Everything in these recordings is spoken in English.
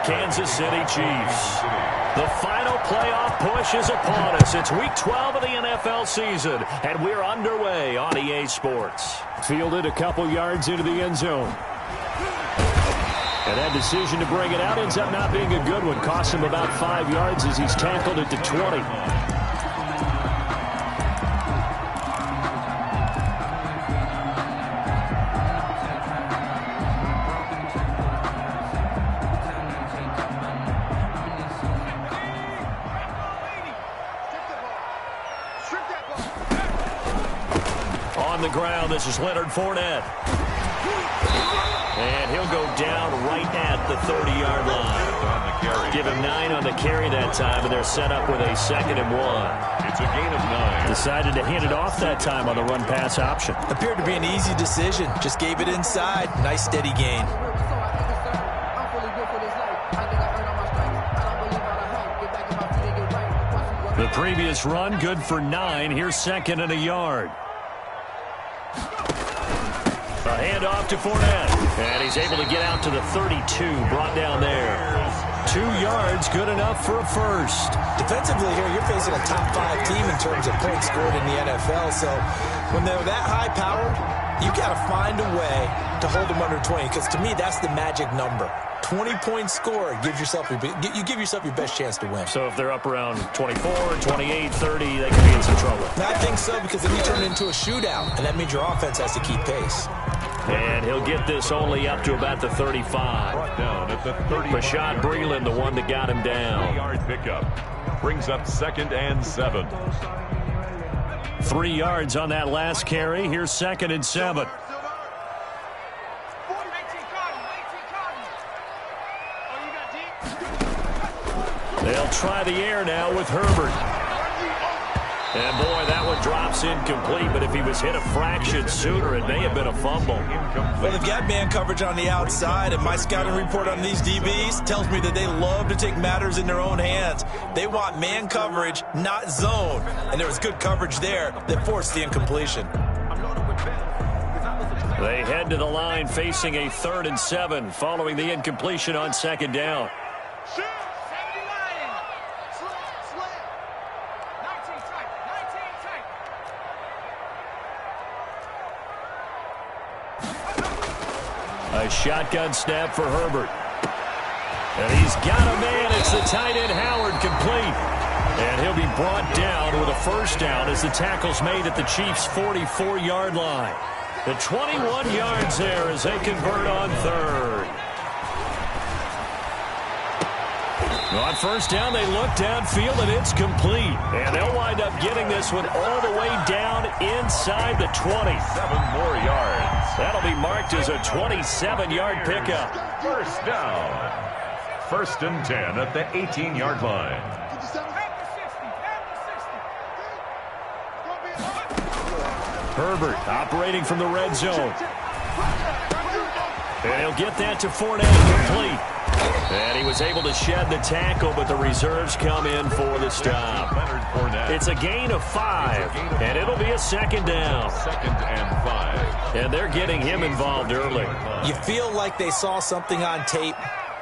Kansas City Chiefs. The final playoff push is upon us. It's Week 12 of the NFL season, and we're underway on EA Sports. Fielded a couple yards into the end zone. And that decision to bring it out ends up not being a good one. Cost him about 5 yards as he's tackled it to 20. On the ground, this is Leonard Fournette. And he'll go down right at the 30-yard line. Give him 9 on the carry that time, and they're set up with a 2nd and 1. It's a gain of 9. Decided to hand it off that time on the run-pass option. Appeared to be an easy decision. Just gave it inside. Nice, steady gain. The previous run, good for 9. Here's 2nd and a yard. A handoff to Fournette. And he's able to get out to the 32, brought down there. 2 yards, good enough for a first. Defensively here, you're facing a top 5 team in terms of points scored in the NFL. So when they're that high-powered, you got to find a way to hold them under 20. Because to me, that's the magic number. 20-point score gives yourself you give yourself your best chance to win. So if they're up around 24, 28, 30, they could be in some trouble. I think so, because then you turn it into a shootout, and that means your offense has to keep pace. And he'll get this only up to about the 35. Brought down at the 35. Rashad Breeland, the one that got him down. 3-yard pickup. Brings up 2nd and 7. 3 yards on that last carry. Here's 2nd and 7. They'll try the air now with Herbert. And, boy, that one drops incomplete, but if he was hit a fraction sooner, it may have been a fumble. Well, they've got man coverage on the outside, and my scouting report on these DBs tells me that they love to take matters in their own hands. They want man coverage, not zone. And there was good coverage there that forced the incompletion. They head to the line facing a 3rd and 7 following the incompletion on 2nd down. A shotgun snap for Herbert. And he's got a man. It's the tight end Howard, complete. And he'll be brought down with a first down as the tackle's made at the Chiefs' 44-yard line. The 21 yards there as they convert on 3rd. On first down, they look downfield, and it's complete. And they'll wind up getting this one all the way down inside the 20. 7 more yards. That'll be marked as a 27-yard pickup. First down. 1st and 10 at the 18-yard line. Herbert operating from the red zone. And he'll get that to Fournette, complete. And he was able to shed the tackle, but the reserves come in for the stop. It's a gain of 5, and it'll be a 2nd down. 2nd and 5. And they're getting him involved early. You feel like they saw something on tape,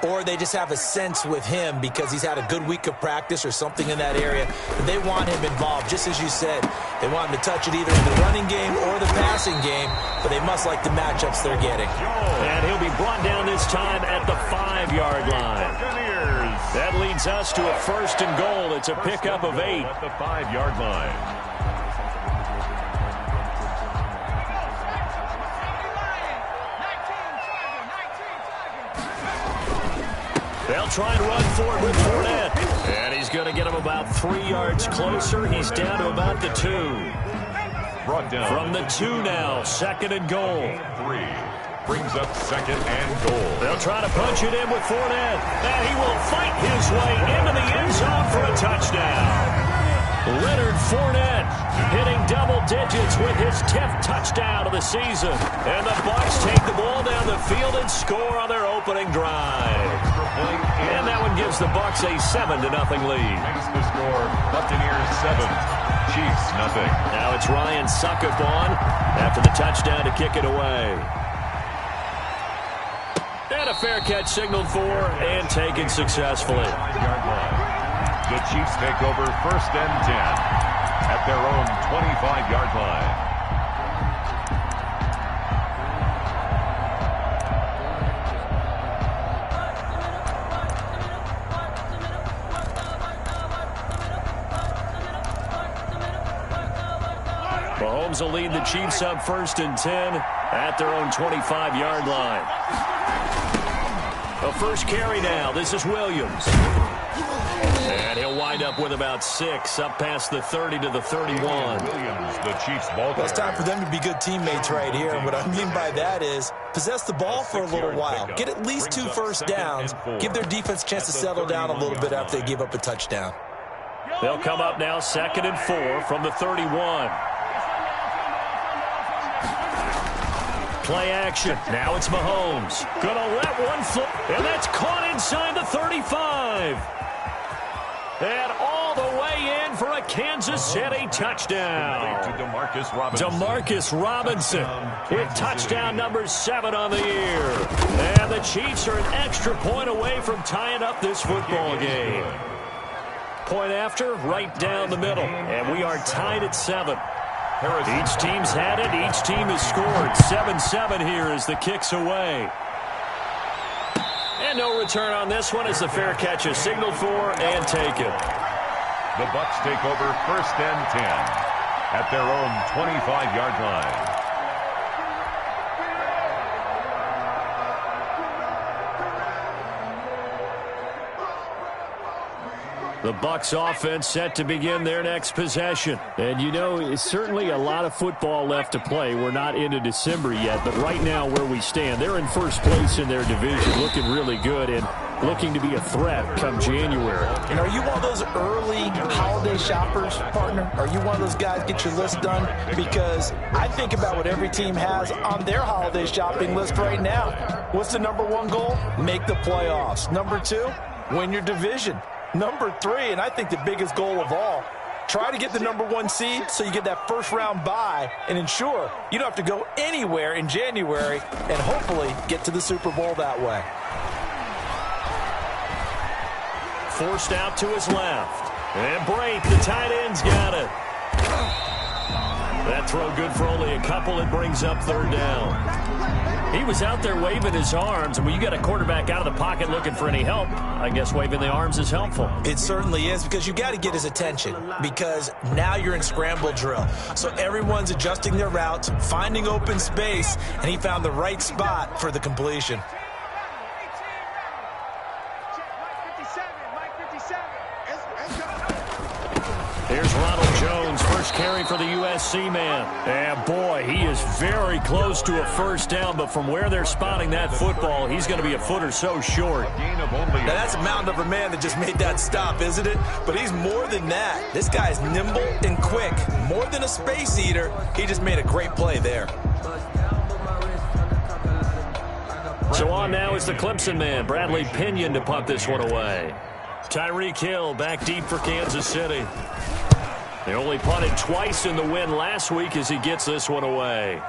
or they just have a sense with him because he's had a good week of practice or something in that area. But they want him involved, just as you said. They want him to touch it either in the running game or the passing game, but they must like the matchups they're getting. And he'll be brought down this time at the 5-yard line. That leads us to a 1st and goal. It's a pickup of 8. At the 5-yard line. They'll try and run forward with Fournette. And he's going to get him about 3 yards closer. He's down to about the 2. Brought down. From the 2 now, 2nd and goal. 3. Brings up 2nd and goal. They'll try to punch it in with Fournette. And he will fight his way into the end zone for a touchdown. Leonard Fournette hitting double digits with his 10th touchdown of the season. And the Bucs take the ball down the field and score on their opening drive. And that one gives the Bucs a 7-0 lead. Makes the score Buccaneers 7, Chiefs 0. Now it's Ryan Suckup on after the touchdown to kick it away. And a a fair catch signaled for and taken successfully. The Chiefs take over 1st and 10 at their own 25-yard line. Mahomes will lead the Chiefs up 1st and 10 at their own 25-yard line. The first carry now. This is Williams. And he'll wind up with about 6 up past the 30 to the 31. Williams, the Chiefs ball. Well, it's time for them to be good teammates right here. And what I mean by that is possess the ball for a little while. Get at least 2 first downs. Give their defense a chance to settle down a little bit after they give up a touchdown. They'll come up now 2nd and 4 from the 31. Play action. Now it's Mahomes. Gonna let one flip. And that's caught inside the 35. And all the way in for a Kansas City touchdown. DeMarcus Robinson with touchdown number 7 on the year. And the Chiefs are an extra point away from tying up this football game. Point after, right down the middle. And we are tied at 7. Each team's had it. Each team has scored. 7-7 here as the kick's away. And no return on this one as the fair catch is signaled for and taken. The Bucs take over 1st and 10 at their own 25-yard line. The Bucs offense set to begin their next possession. And, you know, it's certainly a lot of football left to play. We're not into December yet, but right now where we stand, they're in first place in their division, looking really good and looking to be a threat come January. And are you one of those early holiday shoppers, partner? Are you one of those guys get your list done? Because I think about what every team has on their holiday shopping list right now. What's the number 1 goal? Make the playoffs. Number 2, win your division. Number 3, and I think the biggest goal of all, try to get the number 1 seed so you get that first-round bye and ensure you don't have to go anywhere in January and hopefully get to the Super Bowl that way. Forced out to his left. And Brate, the tight end's got it. That throw good for only a couple. It brings up 3rd down. He was out there waving his arms, and when you got a quarterback out of the pocket looking for any help, I guess waving the arms is helpful. It certainly is, because you got to get his attention, because now you're in scramble drill. So everyone's adjusting their routes, finding open space, and he found the right spot for the completion. Here's Ronald Jones, first carry for the USC man. And boy, he is very close to a first down, but from where they're spotting that football, he's going to be a foot or so short. Now that's a mountain of a man that just made that stop, isn't it? But he's more than that. This guy's nimble and quick. More than a space eater, he just made a great play there. So on now is the Clemson man, Bradley Pinion, to punt this one away. Tyreek Hill back deep for Kansas City. They only punted twice in the win last week as he gets this one away.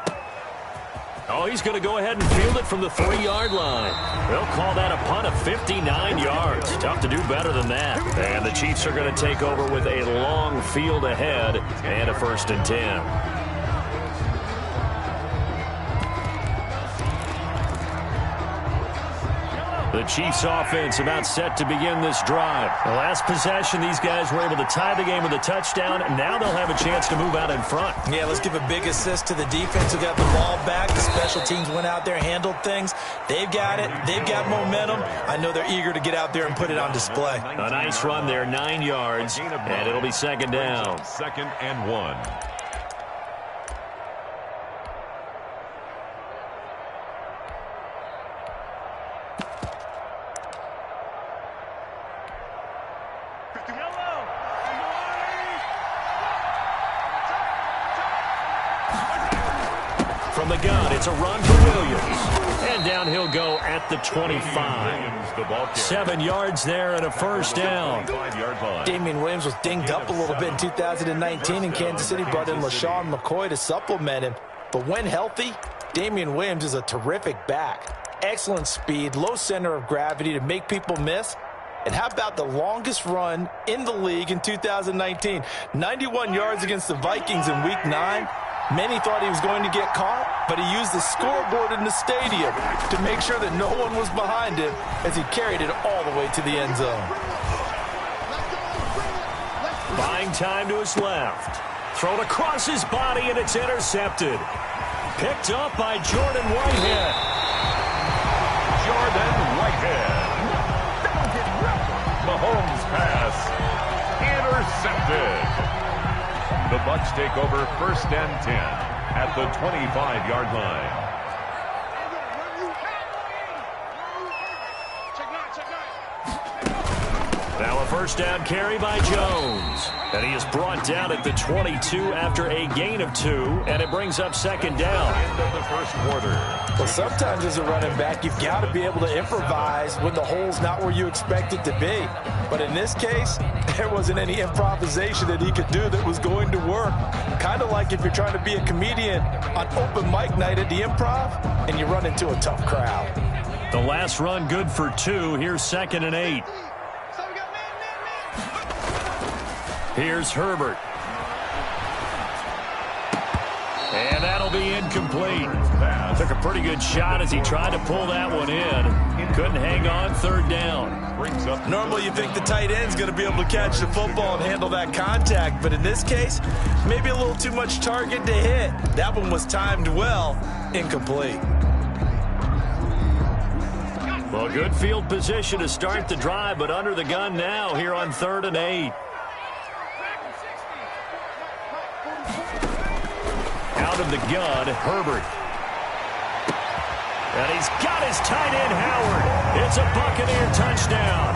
Oh, he's going to go ahead and field it from the 3-yard line. They'll call that a punt of 59 yards. Tough to do better than that. And the Chiefs are going to take over with a long field ahead and a 1st and 10. The Chiefs offense about set to begin this drive. The last possession, these guys were able to tie the game with a touchdown, and now they'll have a chance to move out in front. Yeah, let's give a big assist to the defense who got the ball back. The special teams went out there, handled things. They've got it. They've got momentum. I know they're eager to get out there and put it on display. A nice run there, 9 yards, and it'll be 2nd down. 2nd and 1. From the gun, it's a run for Williams. And down he'll go at the 25. 7 yards there and a first down. Damian Williams was dinged up a little bit in 2019, and Kansas City brought in LaShawn McCoy to supplement him. But when healthy, Damian Williams is a terrific back. excellent speed, low center of gravity to make people miss. And how about the longest run in the league in 2019? 91 yards against the Vikings in Week 9. Many thought he was going to get caught, but he used the scoreboard in the stadium to make sure that no one was behind him as he carried it all the way to the end zone. Buying time to his left. Thrown across his body, and it's intercepted. Picked up by Jordan Whitehead. Jordan Whitehead. Mahomes pass intercepted. The Bucs take over 1st and 10 at the 25-yard line. Now a 1st down carry by Jones. And he is brought down at the 22 after a gain of 2, and it brings up 2nd down. End of the 1st quarter. Well, sometimes as a running back, you've got to be able to improvise when the hole's not where you expect it to be. But in this case, there wasn't any improvisation that he could do that was going to work. Kind of like if you're trying to be a comedian on open mic night at the Improv and you run into a tough crowd. The last run good for 2. Here's 2nd and 8. Here's Herbert. And that'll be incomplete. Took a pretty good shot as he tried to pull that one in. Couldn't hang on. 3rd down. Normally you think the tight end's going to be able to catch the football and handle that contact, but in this case, maybe a little too much target to hit. That one was timed well. Incomplete. Well, good field position to start the drive, but under the gun now here on 3rd and 8. Out of the gun, Herbert. And he's got his tight end, Howard. It's a Buccaneer touchdown.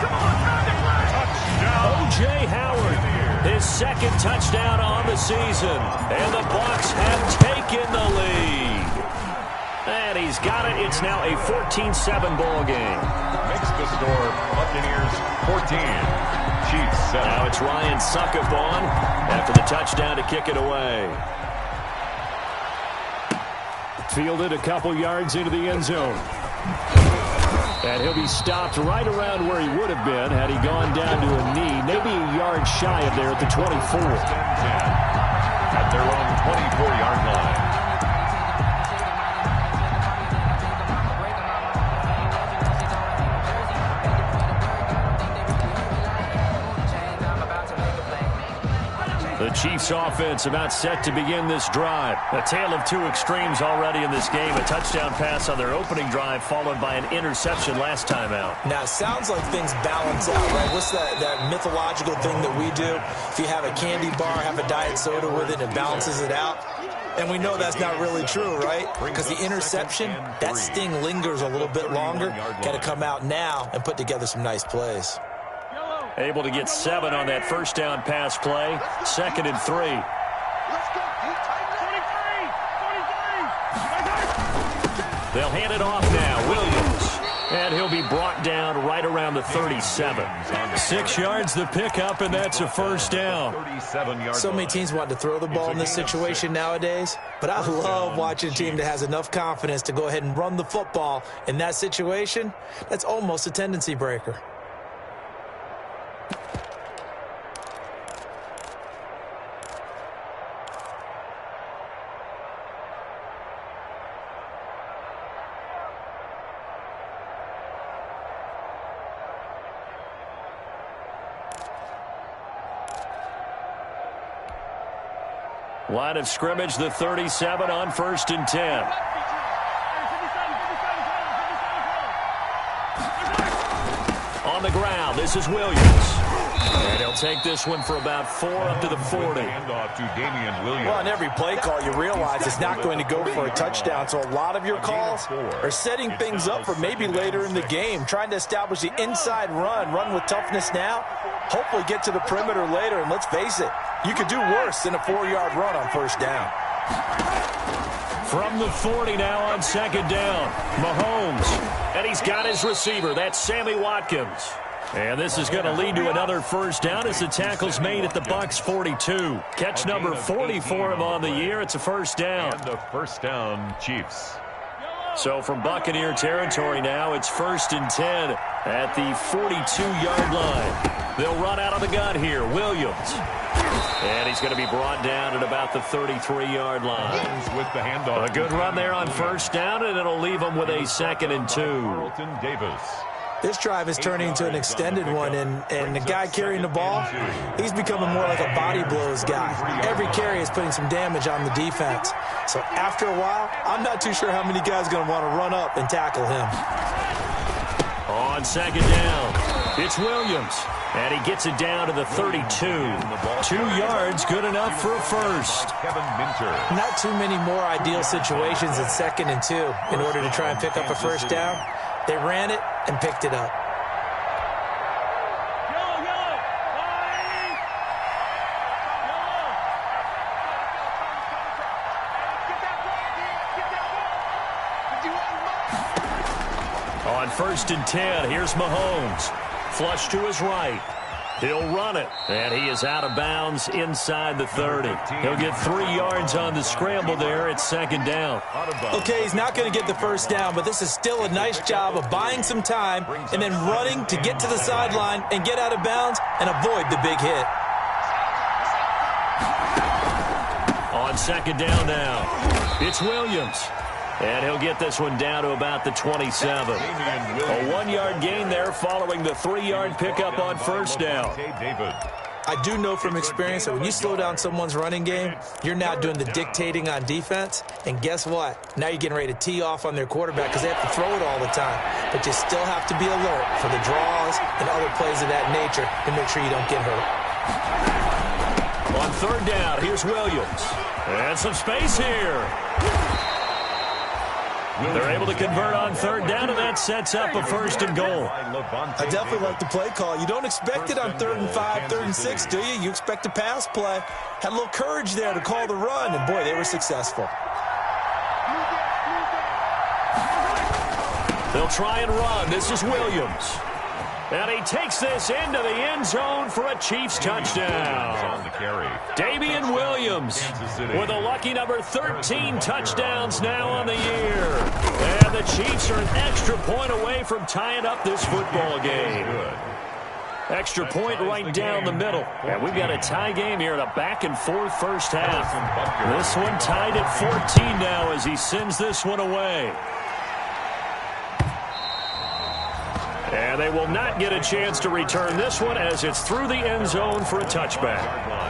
O.J. Howard, his 2nd touchdown on the season. And the Bucs have taken the lead. And he's got it. It's now a 14-7 ball game. Makes the score Buccaneers 14. Chiefs 7. Now it's Ryan Suckup on after the touchdown to kick it away. Fielded a couple yards into the end zone. And he'll be stopped right around where he would have been had he gone down to a knee, maybe a yard shy of there at the 24. At their own 24-yard line. The Chiefs offense about set to begin this drive. A tale of 2 extremes already in this game. A touchdown pass on their opening drive followed by an interception last time out. Now, it sounds like things balance out, right? What's that mythological thing that we do? If you have a candy bar, have a diet soda with it, it balances it out. And we know that's not really true, right? Because the interception, that sting lingers a little bit longer. Got to come out now and put together some nice plays. Able to get 7 on that 1st down pass play. 2nd and 3. They'll hand it off now. Williams. And he'll be brought down right around the 37. 6 yards the pickup, and that's a 1st down. So many teams want to throw the ball in this situation nowadays, but I love watching a team that has enough confidence to go ahead and run the football in that situation. That's almost a tendency breaker. Line of scrimmage, the 37 on 1st and 10. On the ground, this is Williams. And he'll take this one for about 4 up to the 40. Handoff to Damian Williams. Well, on every play call, you realize it's not going to go for a touchdown. So a lot of your calls are setting things up for maybe later in the game, trying to establish the inside run with toughness now, hopefully get to the perimeter later. And let's face it, you could do worse than a 4-yard run on 1st down. From the 40 now on 2nd down, Mahomes. And he's got his receiver. That's Sammy Watkins. And this is going to lead to another 1st down as the tackle's made at the Bucs 42. Catch number 40 for him on the year. It's a 1st down. And the 1st down, Chiefs. So from Buccaneer territory now, it's 1st and 10 at the 42-yard line. They'll run out of the gun here. Williams. And he's going to be brought down at about the 33-yard line. With the handoff. A good run there on 1st down, and it'll leave them with a 2nd and 2. Carlton Davis. This drive is turning into an extended one, and the guy carrying the ball, he's becoming more like a body blows guy. Every carry is putting some damage on the defense. So after a while, I'm not too sure how many guys are going to want to run up and tackle him. On 2nd down, it's Williams. And he gets it down to the 32. 2 yards, good enough for a first. Kevin Minter. Not too many more ideal situations in 2nd and 2 in order to try and pick up a first down. They ran it and picked it up. On 1st and 10, here's Mahomes. Flush to his right. He'll run it. And he is out of bounds inside the 30. He'll get 3 yards on the scramble there at 2nd down. Okay, he's not going to get the first down, but this is still a nice job of buying some time and then running to get to the sideline and get out of bounds and avoid the big hit. On 2nd down now, it's Williams. And he'll get this one down to about the 27. A 1-yard gain there following the 3-yard pickup on 1st down. I do know from experience that when you slow down someone's running game, you're now doing the dictating on defense. And guess what? Now you're getting ready to tee off on their quarterback because they have to throw it all the time. But you still have to be alert for the draws and other plays of that nature to make sure you don't get hurt. On 3rd down, here's Williams. And some space here. They're able to convert on 3rd down, and that sets up a 1st and goal. I definitely like the play call. You don't expect it on 3rd and 5, 3rd and 6, do you? You expect a pass play. Had a little courage there to call the run, and boy, they were successful. They'll try and run. This is Williams. And he takes this into the end zone for a Chiefs touchdown. Damian Williams with a lucky number 13 touchdowns now on the year. And the Chiefs are an extra point away from tying up this football game. Extra point right down the middle. And we've got a tie game here in a back-and-forth first half. This one tied at 14 now as he sends this one away. And they will not get a chance to return this one as it's through the end zone for a touchback.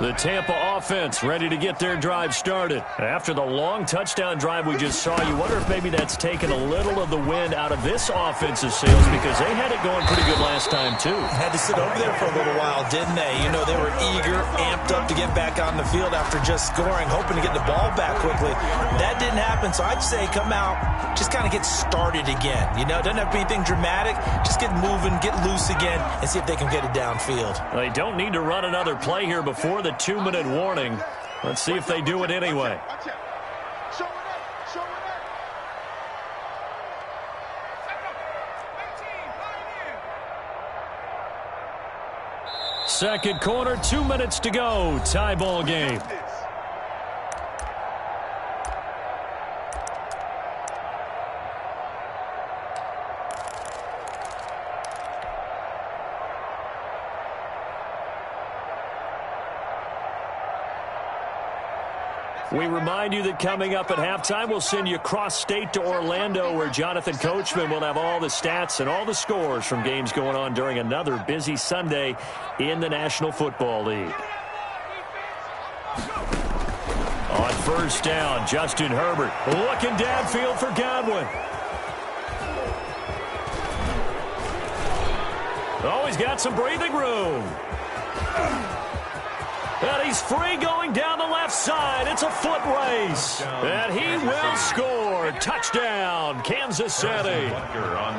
The Tampa offense ready to get their drive started. After the long touchdown drive we just saw, you wonder if maybe that's taken a little of the wind out of this offensive sails because they had it going pretty good last time, too. Had to sit over there for a little while, didn't they? You know, they were eager, amped up to get back on the field after just scoring, hoping to get the ball back quickly. That didn't happen, so I'd say come out, just kind of get started again. You know, it doesn't have to be anything dramatic. Just get moving, get loose again, and see if they can get it downfield. They don't need to run another play here before the 2-minute warning. Let's see if they do it anyway. Second quarter, 2 minutes to go. Tie ball game. We remind you that coming up at halftime, we'll send you cross-state to Orlando, where Jonathan Coachman will have all the stats and all the scores from games going on during another busy Sunday in the National Football League. On first down, Justin Herbert looking downfield for Godwin. Oh, he's got some breathing room. And he's free going down the left side. It's a foot race. And he will score. Touchdown, Kansas City.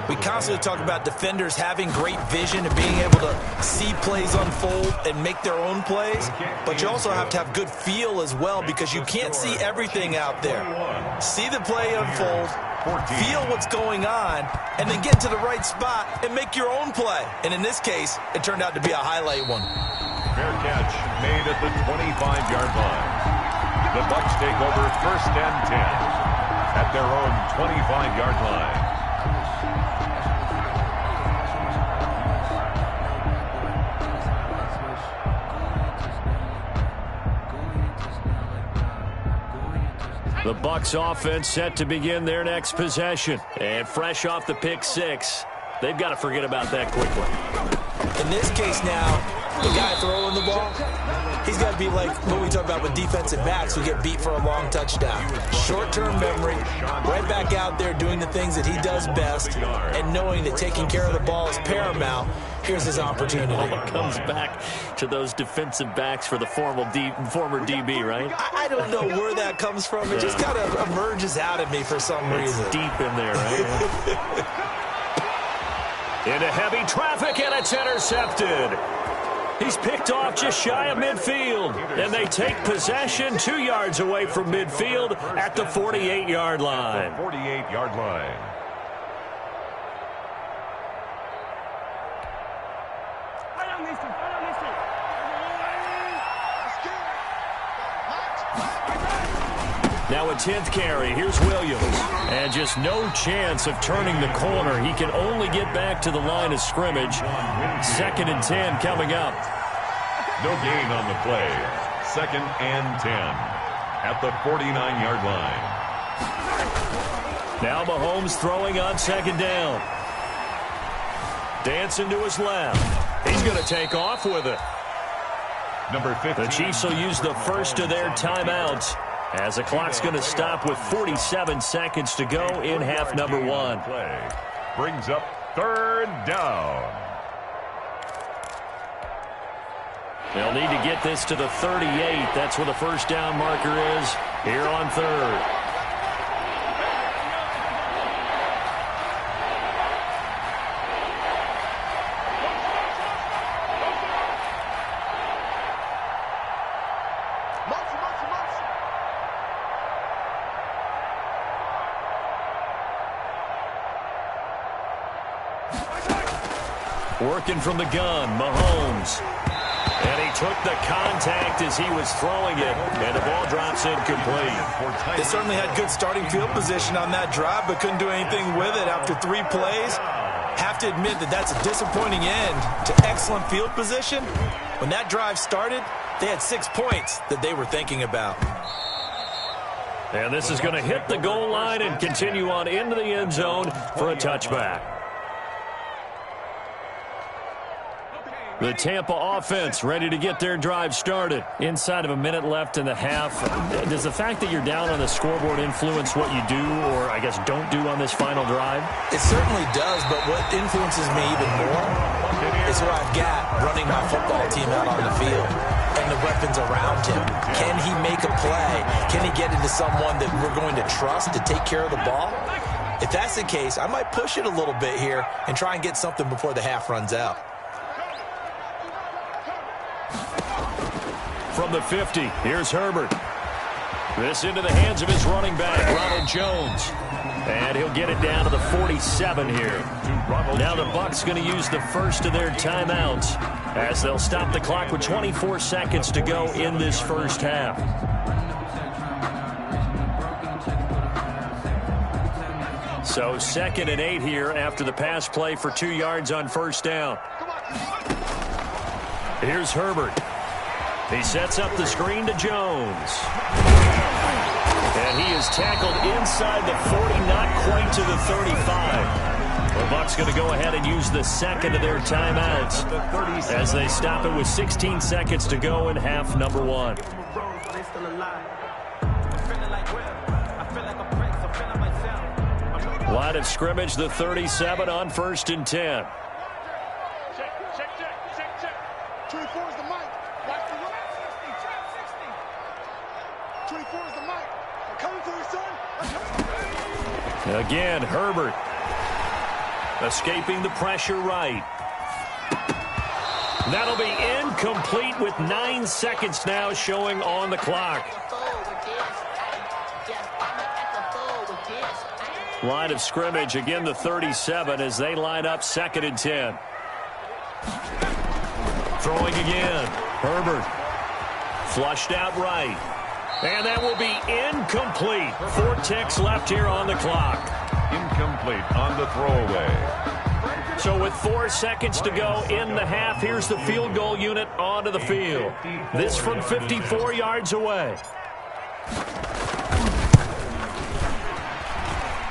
We constantly talk about defenders having great vision and being able to see plays unfold and make their own plays. But you also have to have good feel as well because you can't see everything out there. See the play unfold, feel what's going on, and then get to the right spot and make your own play. And in this case, it turned out to be a highlight one. Fair catch made at the 25-yard line. The Bucs take over 1st and 10 at their own 25-yard line. The Bucs offense set to begin their next possession. And fresh off the pick six, they've got to forget about that quickly. In this case now, the guy throwing the ball, he's got to be like what we talk about with defensive backs who get beat for a long touchdown. Short-term memory, right back out there doing the things that he does best, and knowing that taking care of the ball is paramount. Here's his opportunity. It comes back to those defensive backs for the former DB, right? I don't know where that comes from. It just kind of emerges out of me for some reason. It's deep in there, right? Into heavy traffic, and it's intercepted. He's picked off just shy of midfield, and they take possession 2 yards away from midfield at the 48-yard line. 48-yard line. Now a 10th carry. Here's Williams. And just no chance of turning the corner. He can only get back to the line of scrimmage. 2nd and 10 coming up. No gain on the play. 2nd and 10 at the 49-yard line. Now Mahomes throwing on 2nd down. Dancing to his left. He's going to take off with it. Number 15. The Chiefs will use the first of their timeouts, as the clock's going to stop with 47 seconds to go in half number one. Play brings up 3rd down. They'll need to get this to the 38. That's where the first down marker is here on 3rd. Working from the gun, Mahomes. And he took the contact as he was throwing it, and the ball drops incomplete. They certainly had good starting field position on that drive, but couldn't do anything with it after 3 plays. Have to admit that that's a disappointing end to excellent field position. When that drive started, they had 6 points that they were thinking about. And this is going to hit the goal line and continue on into the end zone for a touchback. The Tampa offense ready to get their drive started. Inside of a minute left in the half. Does the fact that you're down on the scoreboard influence what you do, or I guess don't do on this final drive? It certainly does, but what influences me even more is who I've got running my football team out on the field and the weapons around him. Can he make a play? Can he get into someone that we're going to trust to take care of the ball? If that's the case, I might push it a little bit here and try and get something before the half runs out. From the 50, here's Herbert. This into the hands of his running back, Ronald Jones. And he'll get it down to the 47 here. Now the Bucs going to use the first of their timeouts as they'll stop the clock with 24 seconds to go in this first half. So 2nd and 8 here after the pass play for 2 yards on first down. Here's Herbert. He sets up the screen to Jones. And he is tackled inside the 40, not quite to the 35. The Bucs going to go ahead and use the second of their timeouts as they stop it with 16 seconds to go in half number one. Line of scrimmage, the 37 on 1st and 10. Again, Herbert escaping the pressure right. That'll be incomplete with 9 seconds now showing on the clock. Line of scrimmage, again the 37 as they line up 2nd and 10. Throwing again. Herbert. Flushed out right. And that will be incomplete. 4 ticks left here on the clock. Incomplete on the throwaway. So with 4 seconds to go in the half, here's the field goal unit onto the field. This from 54 yards away.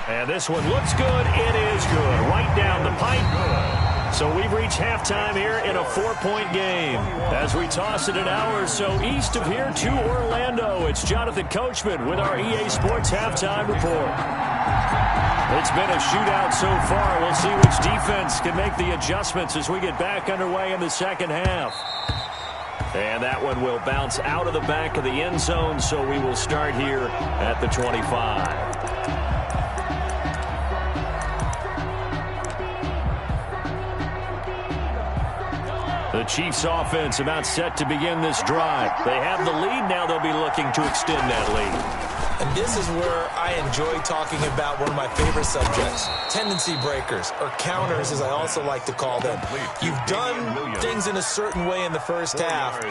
And this one looks good. It is good. Right down the pipe. So we've reached halftime here in a 4-point game. As we toss it an hour or so east of here to Orlando, it's Jonathan Coachman with our EA Sports Halftime Report. It's been a shootout so far. We'll see which defense can make the adjustments as we get back underway in the second half. And that one will bounce out of the back of the end zone, so we will start here at the 25. The Chiefs offense about set to begin this drive. They have the lead. Now they'll be looking to extend that lead. And this is where I enjoy talking about one of my favorite subjects, tendency breakers, or counters as I also like to call them. You've done things in a certain way in the first half,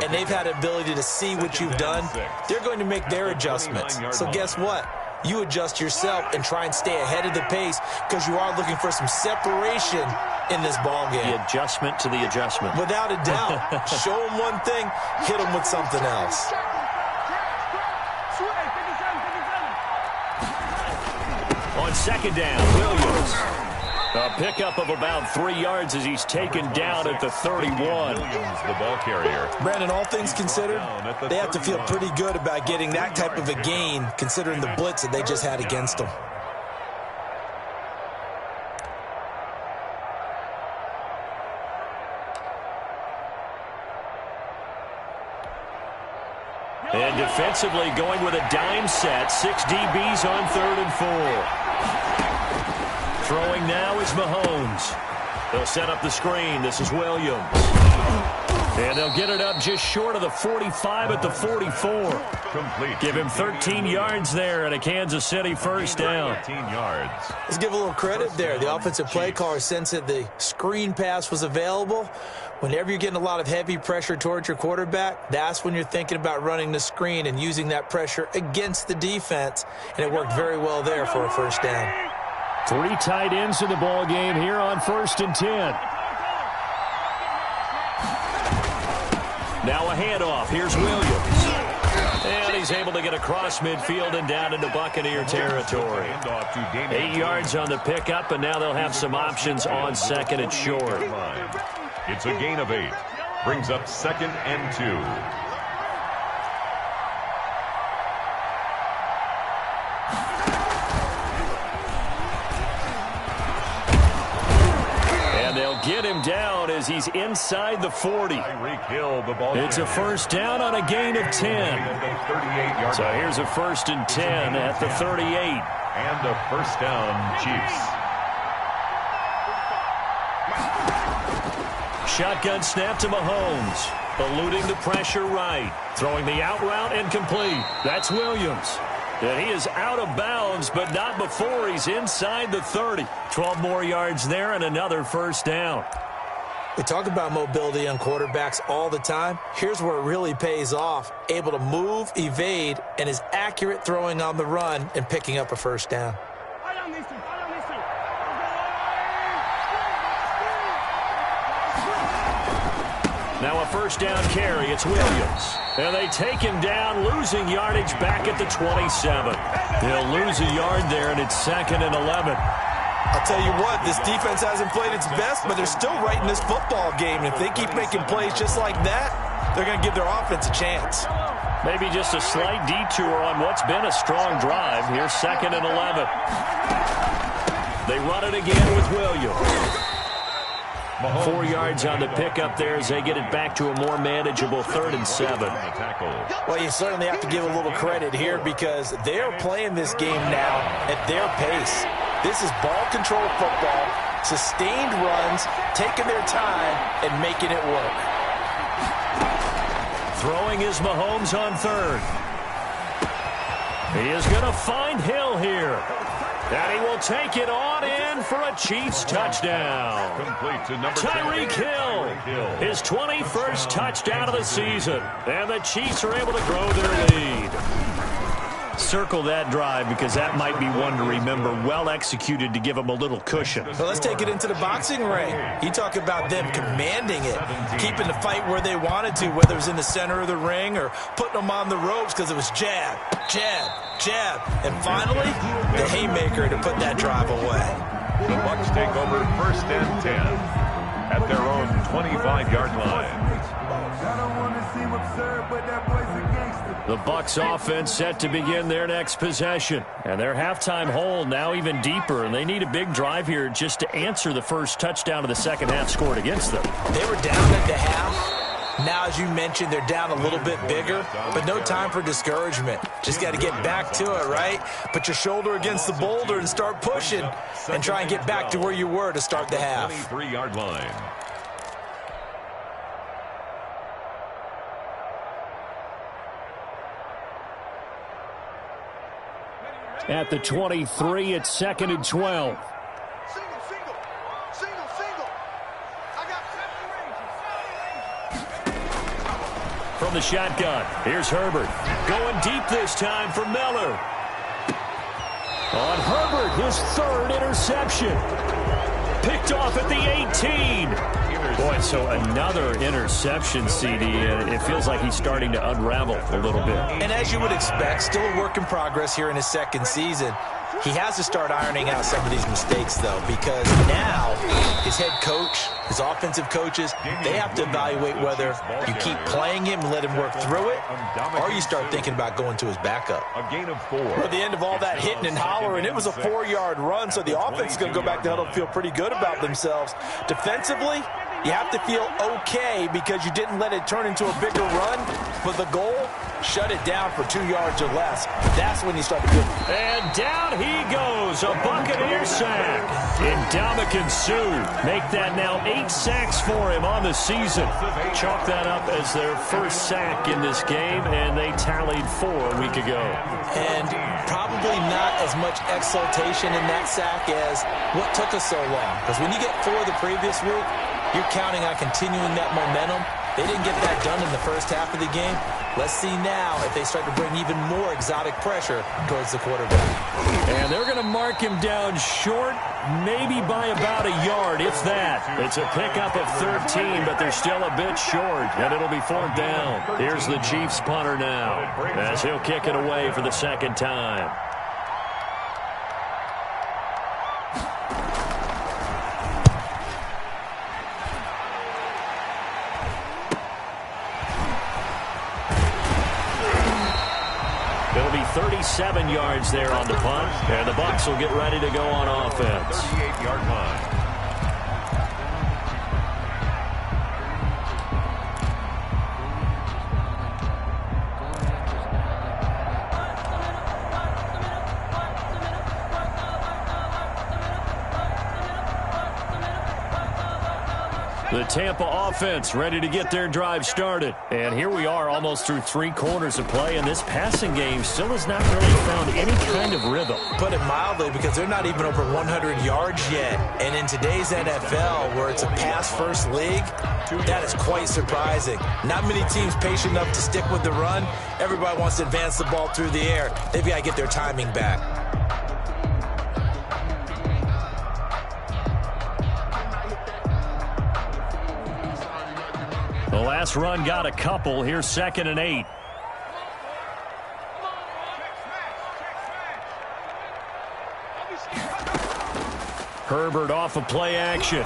and they've had the ability to see what you've done. They're going to make their adjustments. So guess what? You adjust yourself and try and stay ahead of the pace because you are looking for some separation in this ball game. The adjustment to the adjustment. Without a doubt. Show them one thing, hit them with something else. On 2nd down, Williams. A pickup of about 3 yards as he's taken down at the 31. Williams, the ball carrier. Brandon, all things considered, they have to feel pretty good about getting that type of a gain considering the blitz that they just had against them. And defensively going with a dime set. 6 DBs on 3rd and 4. Throwing now is Mahomes. They'll set up the screen. This is Williams. And they'll get it up just short of the 45 at the 44. Complete. Give him 13 yards there and a Kansas City first down. 13 yards. Let's give a little credit there. The offensive play caller sensed that the screen pass was available. Whenever you're getting a lot of heavy pressure towards your quarterback, that's when you're thinking about running the screen and using that pressure against the defense. And it worked very well there for a first down. 3 tight ends in the ball game here on 1st and 10. Now a handoff. Here's Williams. And he's able to get across midfield and down into Buccaneer territory. 8 yards on the pickup, and now they'll have some options on 2nd and short. It's a gain of 8. Brings up 2nd and 2. Get him down as he's inside the 40. It's a first down on a gain of 10. So here's a 1st and 10 at the 38. And a first down, Chiefs. Shotgun snap to Mahomes. Eluding the pressure right. Throwing the out route and complete. That's Williams. And he is out of bounds, but not before he's inside the 30. 12 more yards there and another first down. We talk about mobility on quarterbacks all the time. Here's where it really pays off. Able to move, evade, and is accurate throwing on the run and picking up a first down. Now a first down carry. It's Williams. And they take him down, losing yardage back at the 27. They'll lose a yard there, and it's 2nd and 11. I'll tell you what, this defense hasn't played its best, but they're still right in this football game. And if they keep making plays just like that, they're going to give their offense a chance. Maybe just a slight detour on what's been a strong drive. Here's 2nd and 11. They run it again with Williams. 4 yards on the pickup there as they get it back to a more manageable 3rd and 7. Well, you certainly have to give a little credit here because they're playing this game now at their pace. This is ball control football, sustained runs, taking their time and making it work. Throwing is Mahomes on 3rd. He is going to find Hill here. And he will take it on in for a Chiefs touchdown. Complete to number Tyreek Hill, his 21st touchdown of the season. And the Chiefs are able to grow their lead. Circle that drive because that might be one to remember. Well executed to give them a little cushion. Well, let's take it into the boxing ring. You talk about them commanding it, keeping the fight where they wanted to, whether it was in the center of the ring or putting them on the ropes because it was jab, jab, jab. And finally, the haymaker to put that drive away. The Bucs take over 1st and 10 at their own 25-yard line. The Bucs offense set to begin their next possession. And their halftime hole now even deeper. And they need a big drive here just to answer the first touchdown of the second half scored against them. They were down at the half. Now, as you mentioned, they're down a little bit bigger. But no time for discouragement. Just got to get back to it, right? Put your shoulder against the boulder and start pushing. And try and get back to where you were to start the half. 23-yard line. At the 23, it's 2nd and 12. From the shotgun, here's Herbert. Going deep this time for Miller. On Herbert, his 3rd interception. Picked off at the 18. Boy, so another interception, CD, and it feels like he's starting to unravel a little bit. And as you would expect, still a work in progress here in his 2nd season. He has to start ironing out some of these mistakes, though, because now his head coach, his offensive coaches, they have to evaluate whether you keep playing him and let him work through it, or you start thinking about going to his backup. A gain of 4. At the end of all that hitting and hollering, it was a 4-yard run, so the offense is going to go back to huddle and feel pretty good about themselves. Defensively, you have to feel okay because you didn't let it turn into a bigger run, but the goal, shut it down for 2 yards or less. That's when you start to feel. And down he goes, a Buccaneer sack. And Ndamukong Suh make that now 8 sacks for him on the season. Chalk that up as their first sack in this game, and they tallied 4 a week ago. And probably not as much exultation in that sack as what took us so long. Because when you get 4 the previous week, you're counting on continuing that momentum. They didn't get that done in the first half of the game. Let's see now if they start to bring even more exotic pressure towards the quarterback. And they're going to mark him down short, maybe by about a yard, if that. It's a pickup of 13, but they're still a bit short, and it'll be 4th down. Here's the Chiefs punter now, as he'll kick it away for the 2nd time. It'll be 37 yards there on the punt, and the Bucs will get ready to go on offense. 38-yard line. The Tampa offense ready to get their drive started. And here we are almost through 3 quarters of play, and this passing game still has not really found any kind of rhythm. Put it mildly, because they're not even over 100 yards yet. And in today's NFL, where it's a pass-first league, that is quite surprising. Not many teams patient enough to stick with the run. Everybody wants to advance the ball through the air. They've got to get their timing back. The last run got a couple. Here's 2nd and 8. Herbert off of play action.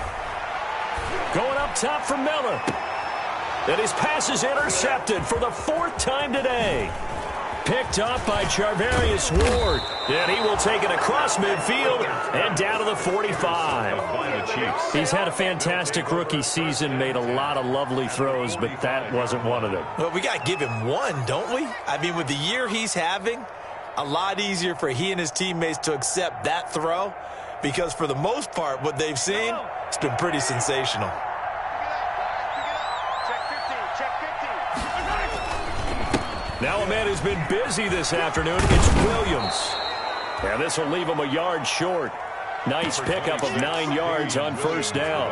Going up top for Miller. And his pass is intercepted for the 4th time today. Picked up by Charvarius Ward. And he will take it across midfield and down to the 45. Chiefs. He's had a fantastic rookie season, made a lot of lovely throws, but that wasn't one of them. Well, we got to give him one, don't we? I mean, with the year he's having, a lot easier for he and his teammates to accept that throw because for the most part, what they've seen, it's been pretty sensational. Now a man who's been busy this afternoon, it's Williams. And this will leave him a yard short. Nice pickup of 9 yards on first down.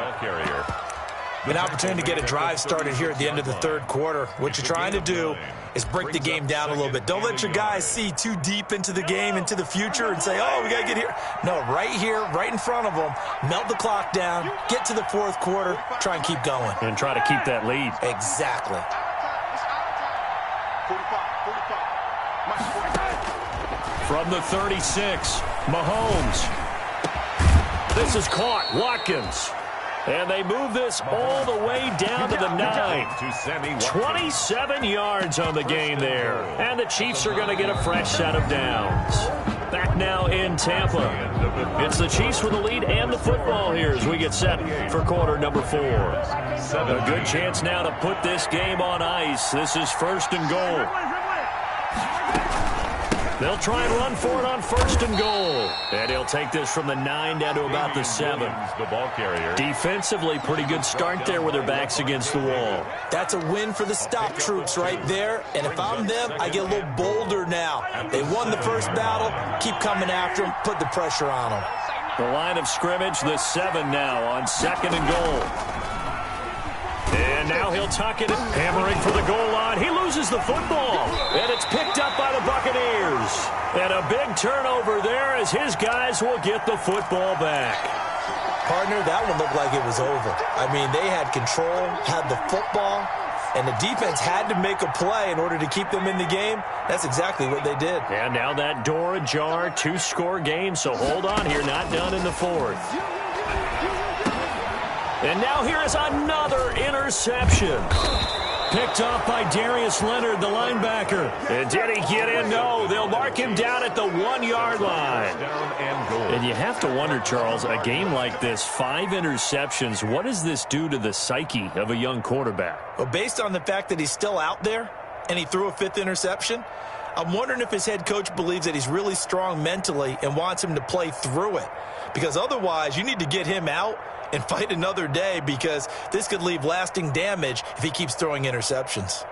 An opportunity to get a drive started here at the end of the third quarter. What you're trying to do is break the game down a little bit. Don't let your guys see too deep into the game, into the future, and say, oh, we got to get here. No, right here, right in front of them, melt the clock down, get to the fourth quarter, try and keep going. And try to keep that lead. Exactly. From the 36, Mahomes. This is caught. Watkins. And they move this all the way down to the 9. 27 yards on the gain there. And the Chiefs are going to get a fresh set of downs. Back now in Tampa. It's the Chiefs with the lead and the football here as we get set for quarter number 4. A good chance now to put this game on ice. This is first and goal. They'll try and run for it on first and goal. And he'll take this from the 9 down to about the 7. The ball carrier. Defensively, pretty good start there with their backs against the wall. That's a win for the stop troops right there. And if I'm them, I get a little bolder now. They won the first battle. Keep coming after them. Put the pressure on them. The line of scrimmage, the 7 now on second and goal. And now he'll tuck it in, hammering for the goal line. He loses the football, and it's picked up by the Buccaneers. And a big turnover there as his guys will get the football back. Partner, that one looked like it was over. I mean, they had control, had the football, and the defense had to make a play in order to keep them in the game. That's exactly what they did. And now that door ajar, 2-score game, so hold on here, not done in the fourth. And now here is another interception. Picked off by Darius Leonard, the linebacker. And did he get in? No, they'll mark him down at the 1-yard line. And you have to wonder, Charles, a game like this, 5 interceptions, what does this do to the psyche of a young quarterback? Well, based on the fact that he's still out there and he threw a 5th interception, I'm wondering if his head coach believes that he's really strong mentally and wants him to play through it. Because otherwise, you need to get him out and fight another day because this could leave lasting damage if he keeps throwing interceptions.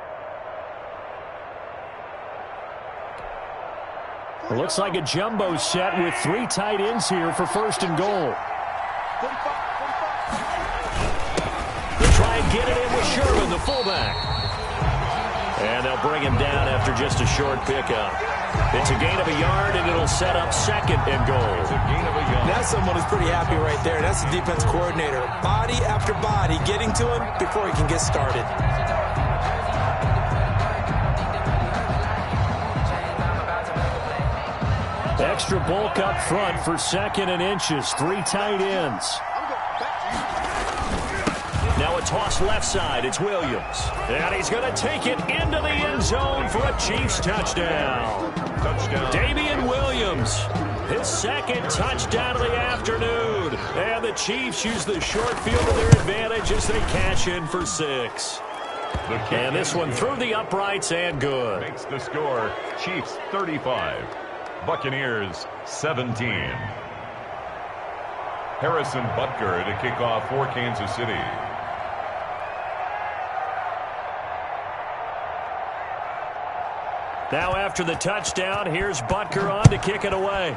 It looks like a jumbo set with 3 tight ends here for first and goal. They'll try and get it in with Sherman, the fullback. And they'll bring him down after just a short pickup. It's a gain of a yard, and it'll set up second and goal. That's someone who's pretty happy right there. That's the defense coordinator. Body after body getting to him before he can get started. Extra bulk up front for 2nd and inches. 3 tight ends. Now a toss left side. It's Williams. And he's going to take it into the end zone for a Chiefs touchdown. Damian Williams, his 2nd touchdown of the afternoon. And the Chiefs use the short field to their advantage as they cash in for 6. And this one through the uprights and good. Makes the score Chiefs 35, Buccaneers 17. Harrison Butker to kick off for Kansas City. Now after the touchdown, here's Butker on to kick it away.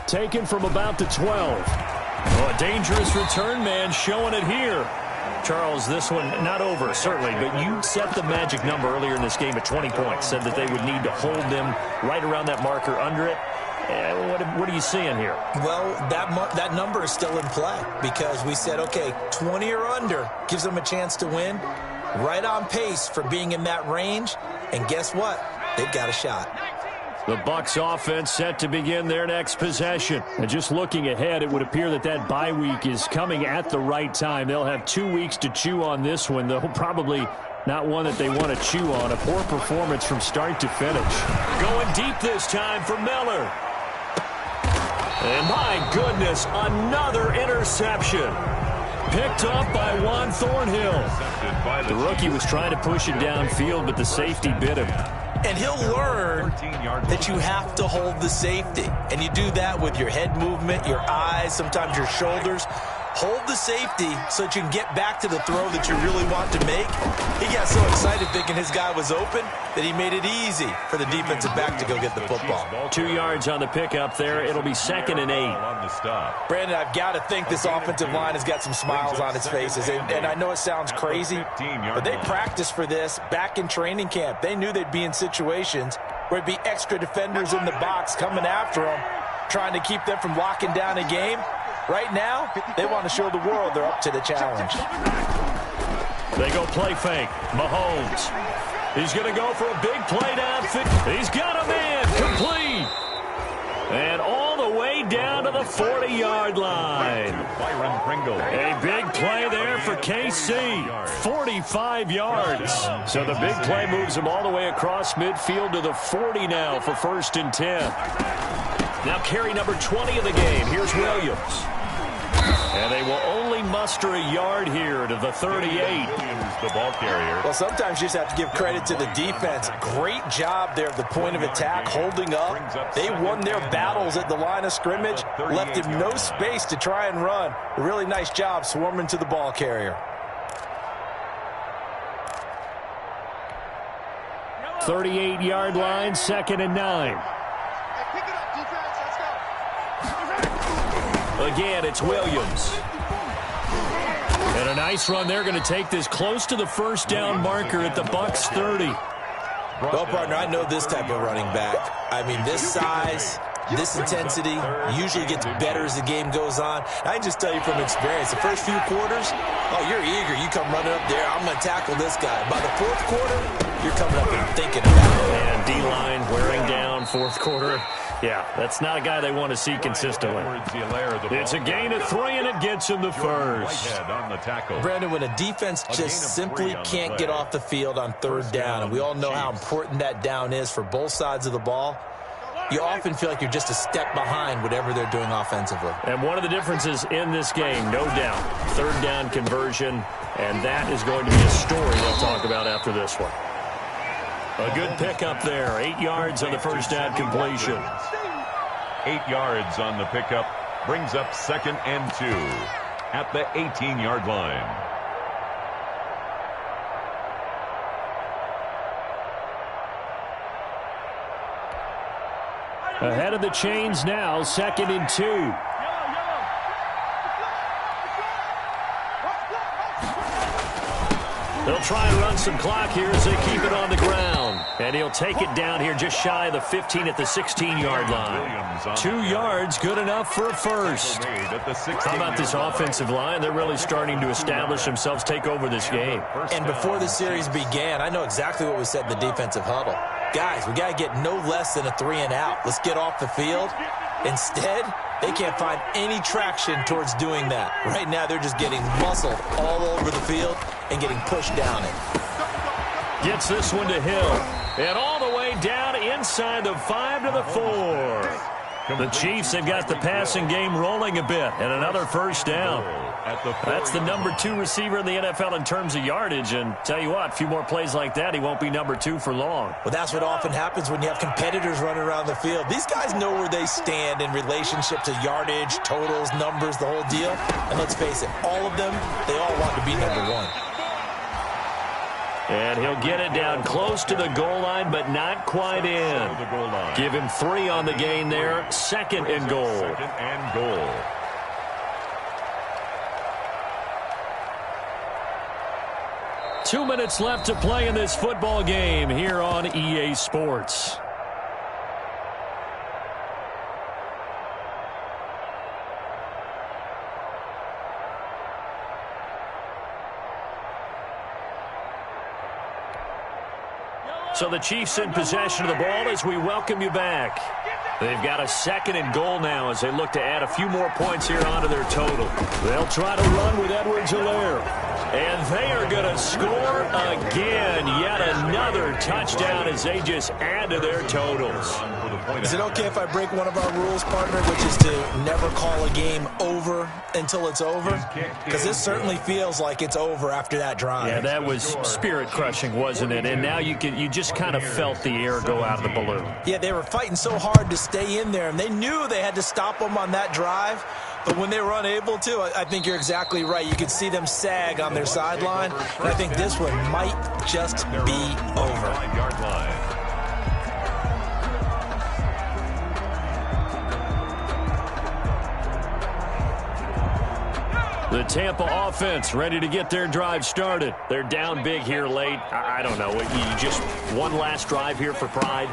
Taken from about the 12. Oh, a dangerous return man showing it here. Charles, this one not over, certainly, but you set the magic number earlier in this game at 20 points, said that they would need to hold them right around that marker under it. What are you seeing here? Well, that number is still in play because we said, okay, 20 or under gives them a chance to win. Right on pace for being in that range. And guess what? They've got a shot. The Bucs offense set to begin their next possession. And just looking ahead, it would appear that that bye week is coming at the right time. They'll have 2 weeks to chew on this one, though probably not one that they want to chew on. A poor performance from start to finish. Going deep this time for Miller. And my goodness, another interception. Picked up by Juan Thornhill. The rookie was trying to push it downfield, but the safety bit him. And he'll learn that you have to hold the safety. And you do that with your head movement, your eyes, sometimes your shoulders. Hold the safety so that you can get back to the throw that you really want to make. He got so excited thinking his guy was open that he made it easy for the defensive back to go get the football. 2 yards on the pickup there. It'll be 2nd and 8. Brandon, I've got to think this offensive line has got some smiles on its faces. And I know it sounds crazy, but they practiced for this back in training camp. They knew they'd be in situations where it'd be extra defenders in the box coming after them, trying to keep them from locking down a game. Right now, they want to show the world they're up to the challenge. They go play fake. Mahomes. He's going to go for a big play downfield. He's got a man. Complete. And all the way down to the 40-yard line. A big play there for KC. 45 yards. So the big play moves him all the way across midfield to the 40 now for 1st and 10. Now carry number 20 of the game. Here's Williams. And they will only muster a yard here to the 38. The ball carrier. Well, sometimes you just have to give credit to the defense. Great job there at the point of attack, holding up. They won their battles at the line of scrimmage, left him no space to try and run. A really nice job swarming to the ball carrier. 38-yard line, 2nd and 9. Again, it's Williams. And a nice run. They're going to take this close to the 1st down marker at the Bucs 30. Well, partner, I know this type of running back. I mean, this size, this intensity usually gets better as the game goes on. I can just tell you from experience, the first few quarters, oh, you're eager. You come running up there, I'm going to tackle this guy. By the 4th quarter, you're coming up and thinking about it. And D-line wearing down 4th quarter. Yeah, that's not a guy they want to see consistently. It's a gain of 3, and it gets him the 1st. Brandon, when a defense just simply can't get off the field on 3rd down, and we all know how important that down is for both sides of the ball, you often feel like you're just a step behind whatever they're doing offensively. And one of the differences in this game, no doubt, 3rd down conversion, and that is going to be a story they'll talk about after this one. A good pickup there. 8 yards on the 1st down completion. 8 yards on the pickup. Brings up 2nd and 2 at the 18-yard line. Ahead of the chains now, 2nd and 2. They'll try and run some clock here as they keep it on the ground. And he'll take it down here just shy of the 15 at the 16-yard line. 2 yards, good enough for a 1st. How about this offensive line? They're really starting to establish themselves, take over this game. And before the series began, I know exactly what was said in the defensive huddle. Guys, we got to get no less than a 3 and out. Let's get off the field. Instead, they can't find any traction towards doing that. Right now, they're just getting muscled all over the field and getting pushed down it. Gets this one to Hill. And all the way down inside the 5 to the 4. The Chiefs have got the passing game rolling a bit. And another 1st down. That's the number 2 receiver in the NFL in terms of yardage. And tell you what, a few more plays like that, he won't be number 2 for long. Well, that's what often happens when you have competitors running around the field. These guys know where they stand in relationship to yardage, totals, numbers, the whole deal. And let's face it, all of them, they all want to be number 1. And he'll get it down close to the goal line, but not quite in. Give him 3 on the gain there. 2nd and goal. 2nd and goal. Two minutes left to play in this football game here on EA Sports. So the Chiefs in possession of the ball as we welcome you back. They've got a 2nd and goal now as they look to add a few more points here onto their total. They'll try to run with Edwards-Helaire. And they are going to score again. Yet another touchdown as they just add to their totals. Is it okay if I break one of our rules, partner, which is to never call a game over until it's over? Because this certainly feels like it's over after that drive. Yeah, that was spirit-crushing, wasn't it? And now you just kind of felt the air go out of the balloon. Yeah, they were fighting so hard to stay in there, and they knew they had to stop them on that drive. But when they were unable to, I think you're exactly right. You could see them sag on their sideline. And I think this one might just be over. The Tampa offense ready to get their drive started. They're down big here late. I don't know. You just one last drive here for pride?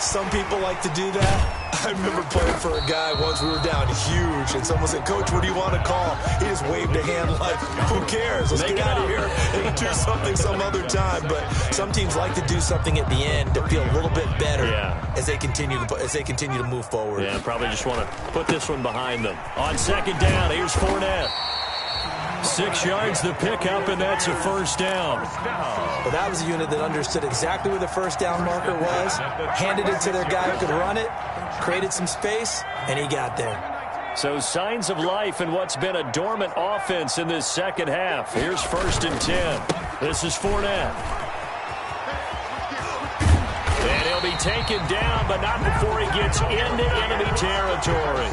Some people like to do that. I remember playing for a guy once. We were down huge, and someone said, "Coach, what do you want to call?" He just waved a hand like, "Who cares? Let's get out of here and do something some other time." But some teams like to do something at the end to feel a little bit better as they continue to move forward. Yeah, probably just want to put this one behind them. On second down, here's Fournette. 6 yards the pickup, and that's a first down. Well, that was a unit that understood exactly where the first down marker was, handed it to their guy who could run it, created some space, and he got there. So signs of life in what's been a dormant offense in this second half. Here's 1st and 10. This is Fournette. And he'll be taken down, but not before he gets into enemy territory.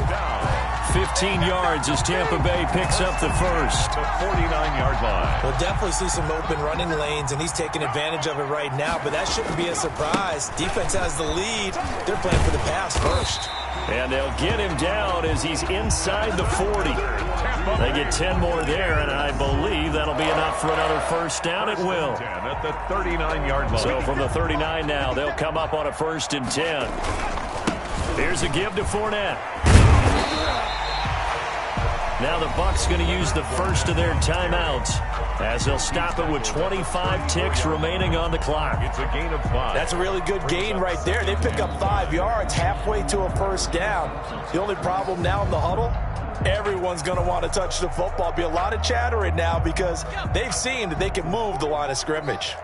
15 yards as Tampa Bay picks up the first. The 49-yard line. We'll definitely see some open running lanes, and he's taking advantage of it right now, but that shouldn't be a surprise. Defense has the lead. They're playing for the pass first. And they'll get him down as he's inside the 40. They get 10 more there, and I believe that'll be enough for another first down. It will. At the 39-yard line. So from the 39 now, they'll come up on a 1st and 10. Here's a give to Fournette. Now the Bucs going to use the first of their timeouts as they'll stop it with 25 ticks remaining on the clock. It's a gain of 5. That's a really good gain right there. They pick up 5 yards halfway to a first down. The only problem now in the huddle, everyone's going to want to touch the football. Be a lot of chattering now because they've seen that they can move the line of scrimmage.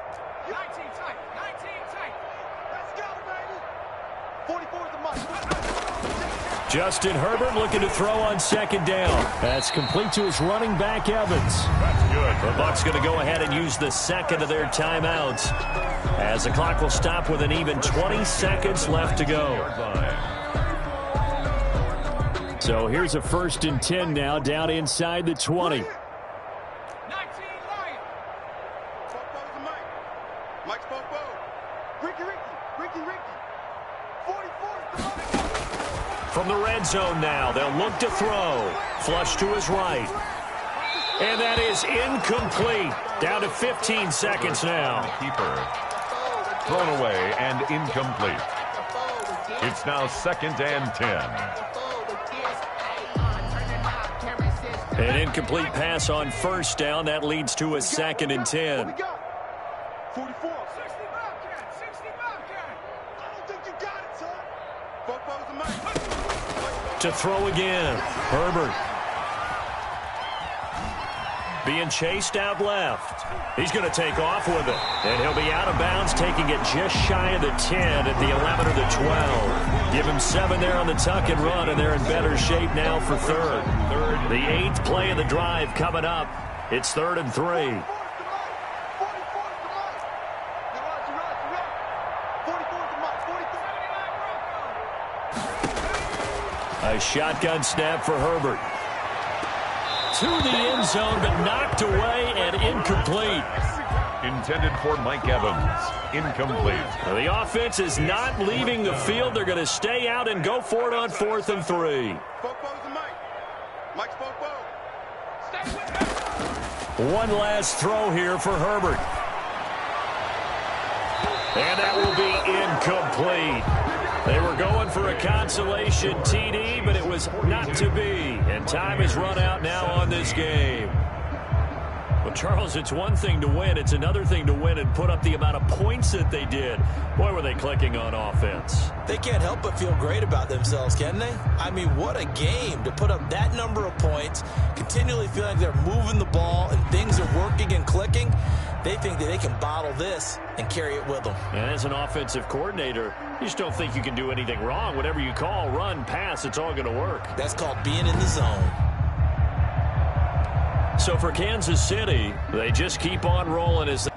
19 tight. Let's go, baby. 44 is the mark. Justin Herbert looking to throw on second down. That's complete to his running back, Evans. That's good. The Bucs going to go ahead and use the second of their timeouts as the clock will stop with an even 20 seconds left to go. So here's a 1st and 10 now down inside the 20. 19 Lion. Mike's Popo. Ricky. 44 is the mark. From the red zone now, they'll look to throw. Flush to his right. And that is incomplete. Down to 15 seconds now. Keeper. Thrown away and incomplete. It's now 2nd and 10. An incomplete pass on 1st down. That leads to a 2nd and 10. 44. 60 Bobcat. I don't think you got it, son. Popo's the mic. To throw again. Herbert. Being chased out left. He's going to take off with it. And he'll be out of bounds, taking it just shy of the 10 at the 11 or the 12. Give him 7 there on the tuck and run, and they're in better shape now for 3rd. The 8th play of the drive coming up. It's 3rd and 3. A shotgun snap for Herbert. To the end zone, but knocked away and incomplete. Intended for Mike Evans. Incomplete. Now the offense is not leaving the field. They're going to stay out and go for it on 4th and 3. Popo's the mic. Mike's Popo. Stay with him. One last throw here for Herbert. And that will be incomplete. They were going for a consolation TD, but it was not to be. And time has run out now on this game. Well, Charles, it's one thing to win. It's another thing to win and put up the amount of points that they did. Boy, were they clicking on offense. They can't help but feel great about themselves, can they? I mean, what a game to put up that number of points, continue continually feel like they're moving the ball and things are working and clicking, they think that they can bottle this and carry it with them. And as an offensive coordinator, you just don't think you can do anything wrong. Whatever you call, run, pass, it's all going to work. That's called being in the zone. So for Kansas City, they just keep on rolling as